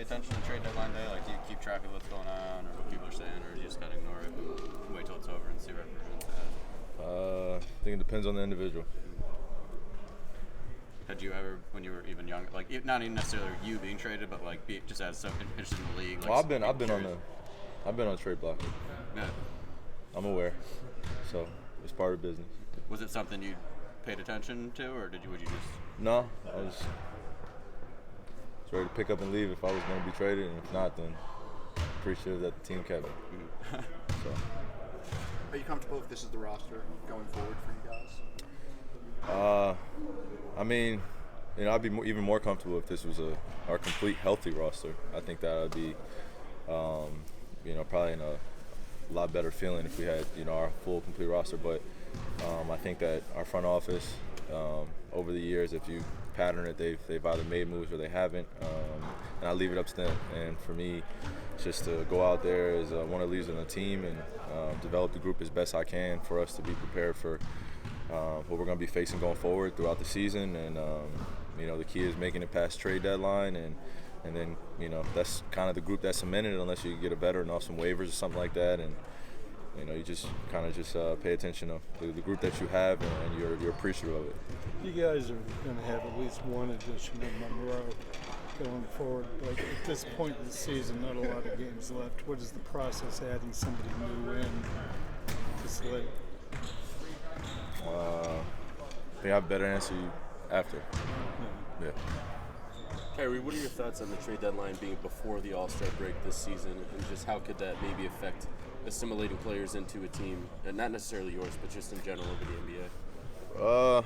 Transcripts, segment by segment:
attention to trade deadline day? Like, do you keep track of what's going on or what people are saying, or do you just kind of ignore it and wait till it's over and see where everyone's at? I think it depends on the individual. Had you ever, when you were even younger, like not even necessarily you being traded, but like just as so interested in the league? Like, Well, I've been on the trade block. Yeah. I'm aware, so it's part of business. Was it something you paid attention to, or would you just? No, I was ready to pick up and leave if I was going to be traded, and if not, then appreciative that the team kept me. So. Are you comfortable if this is the roster going forward for you guys? I mean, I'd be even more comfortable if this was our complete healthy roster. I think that would be, probably in a lot better feeling if we had, our full complete roster. But I think that our front office, over the years, if you pattern it, they've either made moves or they haven't, and I leave it up to them. And for me, just to go out there as one of the leaders on the team and develop the group as best I can for us to be prepared for what we're going to be facing going forward throughout the season. And the key is making it past trade deadline, and then that's kind of the group that's cemented unless you get a veteran off some waivers or something like that. And you just kind of pay attention to the group that you have, and you're appreciative of it. You guys are going to have at least one addition of Monroe going forward. Like at this point in the season, not a lot of games left. What is the process adding somebody new in this late? I think I have a better answer you after. Yeah. Kyrie, what are your thoughts on the trade deadline being before the All-Star break this season, and just how could that maybe affect assimilating players into a team, and not necessarily yours, but just in general over the NBA?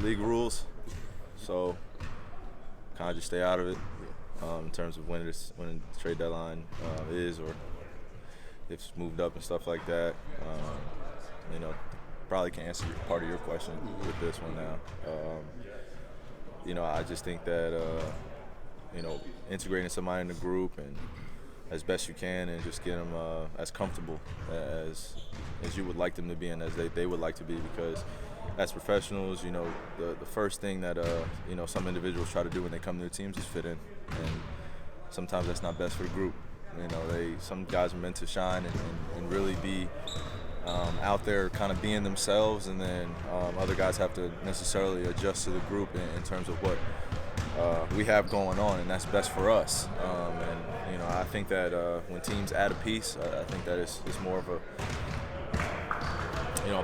League rules, so kind of just stay out of it in terms of when the trade deadline is, or if it's moved up and stuff like that. Probably can answer part of your question with this one now. I just think that integrating somebody in the group and as best you can, and just get them as comfortable as you would like them to be, and as they would like to be, because as professionals, the first thing that some individuals try to do when they come to their teams is fit in, and sometimes that's not best for the group. Some guys are meant to shine and really be out there kind of being themselves, and then other guys have to necessarily adjust to the group in terms of what we have going on, and that's best for us. I think that when teams add a piece, I think that it's more of a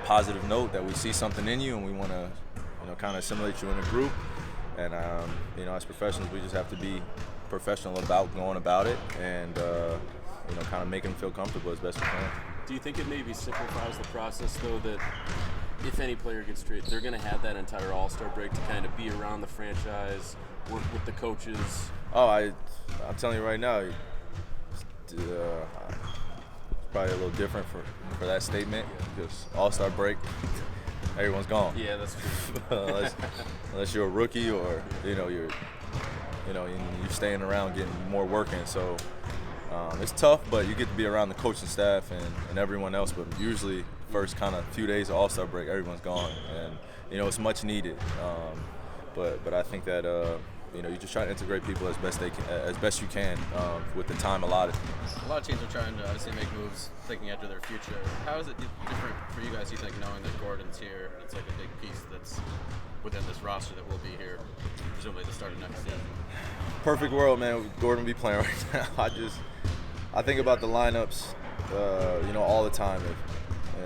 positive note that we see something in you and we want to kind of assimilate you in a group. And as professionals, we just have to be professional about going about it, and kind of making them feel comfortable as best we can. Do you think it maybe simplifies the process, though, that if any player gets traded, they're going to have that entire All-Star break to kind of be around the franchise, work with the coaches? Oh, I'm telling you right now, it's probably a little different for that statement. Just All-Star break, everyone's gone. Yeah, that's true. unless you're a rookie, or you're staying around getting more work in. So it's tough, but you get to be around the coaching staff and everyone else. But usually, first kind of few days of All-Star break, everyone's gone, and it's much needed. But I think that you just try to integrate people as best you can with the time allotted. A lot of teams are trying to obviously make moves, thinking after their future. How is it different for you guys? You think, knowing that Gordon's here, it's like a big piece that's within this roster that will be here, presumably at the start of next season. Perfect world, man. Gordon will be playing right now. I think about the lineups, all the time.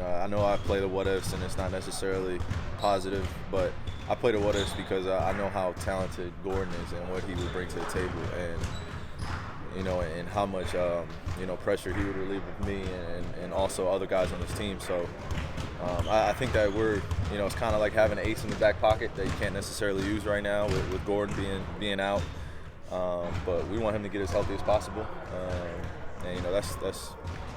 I know I play the what ifs, and it's not necessarily positive, but I play the what ifs because I know how talented Gordon is and what he would bring to the table, and how much pressure he would relieve with me and also other guys on this team. So I think that we're it's kind of like having an ace in the back pocket that you can't necessarily use right now with Gordon being out, but we want him to get as healthy as possible, and that's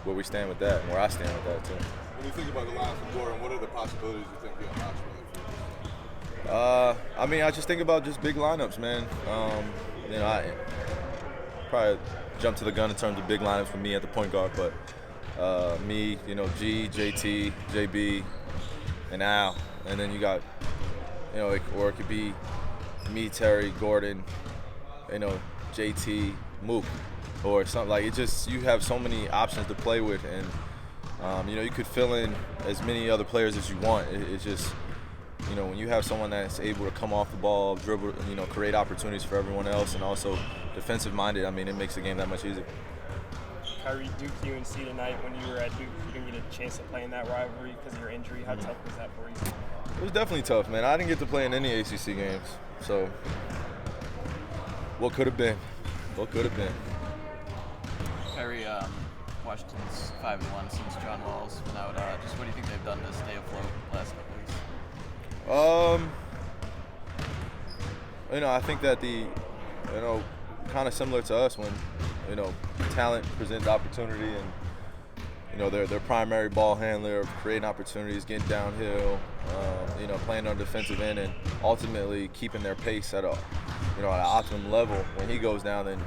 where we stand with that, and where I stand with that too. When you think about the line for Gordon, what are the possibilities you think he'll match with? I just think about just big lineups, man. I probably jump to the gun in terms of big lineups for me at the point guard, but me, G, JT, JB, and Al, and then you got, or it could be me, Terry, Gordon, JT, Mook, or something like it. Just you have so many options to play with, and you could fill in as many other players as you want. It's just when you have someone that's able to come off the ball, dribble, create opportunities for everyone else, and also defensive-minded. I mean, it makes the game that much easier. Kyrie, Duke UNC tonight. When you were at Duke, you didn't get a chance to play in that rivalry because of your injury. How tough was that for you? It was definitely tough, man. I didn't get to play in any ACC games, so what could have been? What could have been? Kyrie, Washington's 5-1 since John Wall's been out. Just what do you think they've done to stay afloat the last couple weeks? I think that kind of similar to us when, talent presents opportunity and, their primary ball handler, creating opportunities, getting downhill, playing on defensive end and ultimately keeping their pace at an optimum level. When he goes down, then,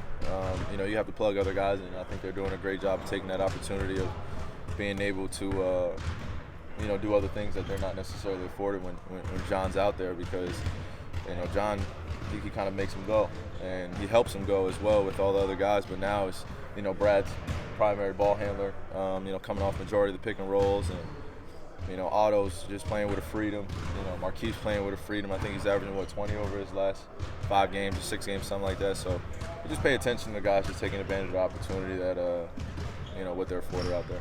you have to plug other guys, and I think they're doing a great job of taking that opportunity of being able to, do other things that they're not necessarily afforded when John's out there, because, John, he kind of makes him go, and he helps him go as well with all the other guys. But now it's, Brad's primary ball handler, coming off majority of the pick and rolls, and, Otto's just playing with a freedom. Marquise playing with a freedom. I think he's averaging, 20 over his last 5 games or 6 games, something like that. So you just pay attention to guys just taking advantage of the opportunity that, what they're afforded out there.